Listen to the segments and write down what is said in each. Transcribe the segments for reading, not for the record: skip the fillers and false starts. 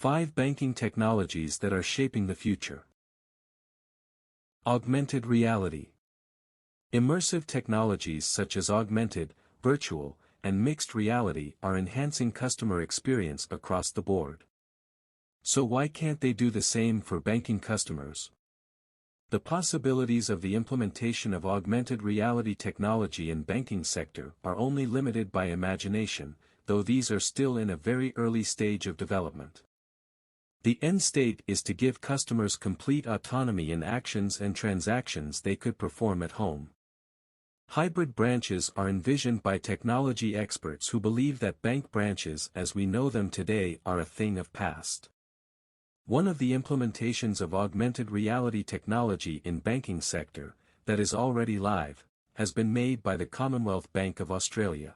5 banking technologies that are shaping the future. Augmented reality. Immersive technologies such as augmented, virtual, and mixed reality are enhancing customer experience across the board. So why can't they do the same for banking customers? The possibilities of the implementation of augmented reality technology in banking sector are only limited by imagination, though these are still in a very early stage of development. The end state is to give customers complete autonomy in actions and transactions they could perform at home. Hybrid branches are envisioned by technology experts who believe that bank branches as we know them today are a thing of past. One of the implementations of augmented reality technology in banking sector, that is already live, has been made by the Commonwealth Bank of Australia.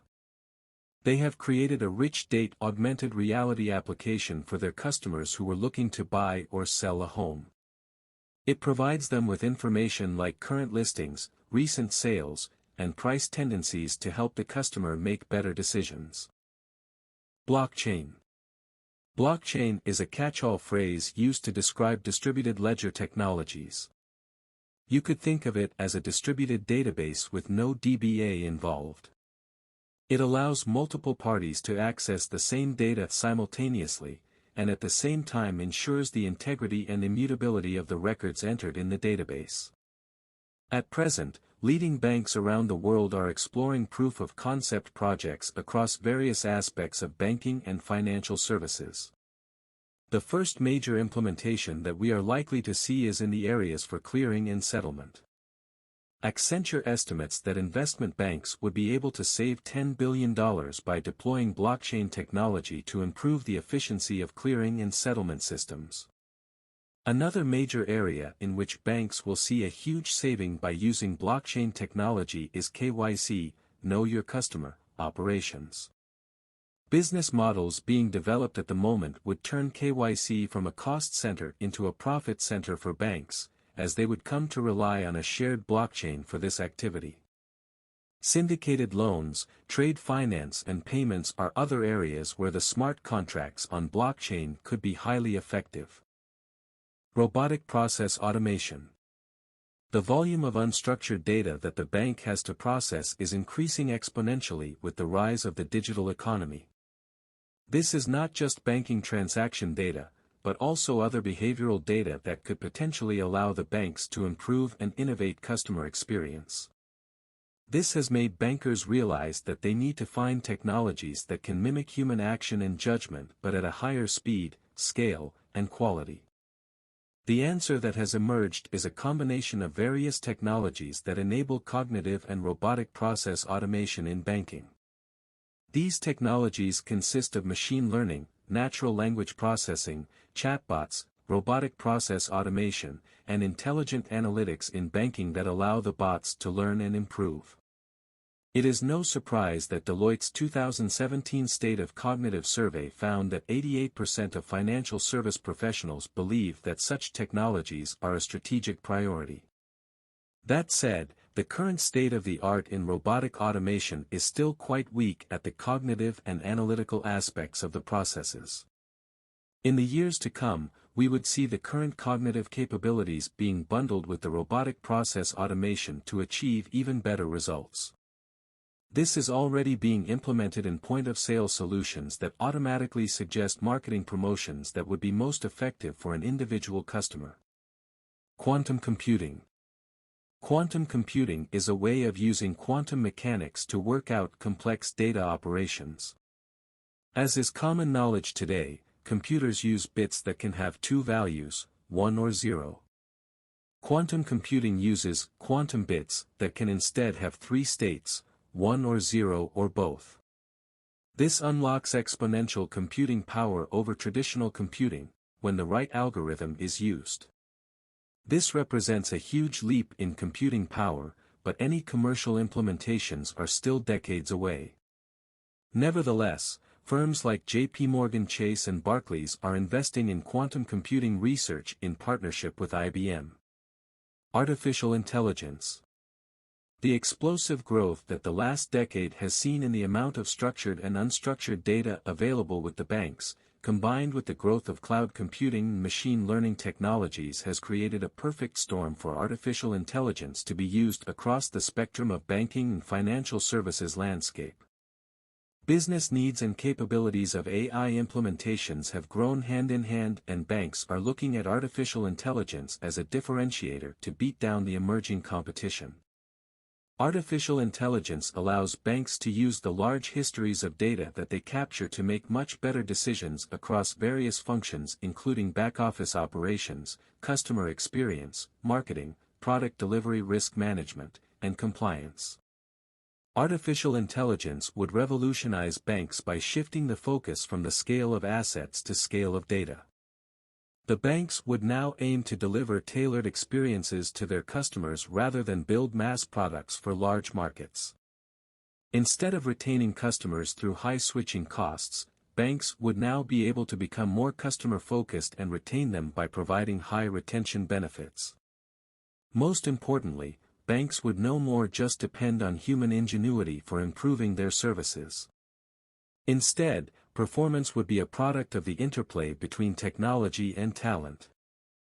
They have created a rich data augmented reality application for their customers who were looking to buy or sell a home. It provides them with information like current listings, recent sales, and price tendencies to help the customer make better decisions. Blockchain. Blockchain is a catch-all phrase used to describe distributed ledger technologies. You could think of it as a distributed database with no DBA involved. It allows multiple parties to access the same data simultaneously, and at the same time ensures the integrity and immutability of the records entered in the database. At present, leading banks around the world are exploring proof-of-concept projects across various aspects of banking and financial services. The first major implementation that we are likely to see is in the areas for clearing and settlement. Accenture estimates that investment banks would be able to save $10 billion by deploying blockchain technology to improve the efficiency of clearing and settlement systems. Another major area in which banks will see a huge saving by using blockchain technology is KYC, Know Your Customer, operations. Business models being developed at the moment would turn KYC from a cost center into a profit center for banks, as they would come to rely on a shared blockchain for this activity. Syndicated loans, trade finance and payments are other areas where the smart contracts on blockchain could be highly effective. Robotic process automation. The volume of unstructured data that the bank has to process is increasing exponentially with the rise of the digital economy. This is not just banking transaction data, but also other behavioral data that could potentially allow the banks to improve and innovate customer experience. This has made bankers realize that they need to find technologies that can mimic human action and judgment but at a higher speed, scale, and quality. The answer that has emerged is a combination of various technologies that enable cognitive and robotic process automation in banking. These technologies consist of machine learning, natural language processing, chatbots, robotic process automation, and intelligent analytics in banking that allow the bots to learn and improve. It is no surprise that Deloitte's 2017 State of Cognitive Survey found that 88% of financial service professionals believe that such technologies are a strategic priority. That said, the current state of the art in robotic automation is still quite weak at the cognitive and analytical aspects of the processes. In the years to come, we would see the current cognitive capabilities being bundled with the robotic process automation to achieve even better results. This is already being implemented in point-of-sale solutions that automatically suggest marketing promotions that would be most effective for an individual customer. Quantum computing. Quantum computing is a way of using quantum mechanics to work out complex data operations. As is common knowledge today, computers use bits that can have two values, 1 or 0. Quantum computing uses quantum bits that can instead have 3 states, 1 or 0 or both. This unlocks exponential computing power over traditional computing, when the right algorithm is used. This represents a huge leap in computing power, but any commercial implementations are still decades away. Nevertheless, firms like JP Morgan Chase and Barclays are investing in quantum computing research in partnership with IBM. Artificial intelligence. The explosive growth that the last decade has seen in the amount of structured and unstructured data available with the banks, combined with the growth of cloud computing and machine learning technologies, has created a perfect storm for artificial intelligence to be used across the spectrum of banking and financial services landscape. Business needs and capabilities of AI implementations have grown hand in hand, and banks are looking at artificial intelligence as a differentiator to beat down the emerging competition. Artificial intelligence allows banks to use the large histories of data that they capture to make much better decisions across various functions, including back-office operations, customer experience, marketing, product delivery, risk management, and compliance. Artificial intelligence would revolutionize banks by shifting the focus from the scale of assets to scale of data. The banks would now aim to deliver tailored experiences to their customers rather than build mass products for large markets. Instead of retaining customers through high switching costs, banks would now be able to become more customer-focused and retain them by providing high retention benefits. Most importantly, banks would no more just depend on human ingenuity for improving their services. Instead, performance would be a product of the interplay between technology and talent.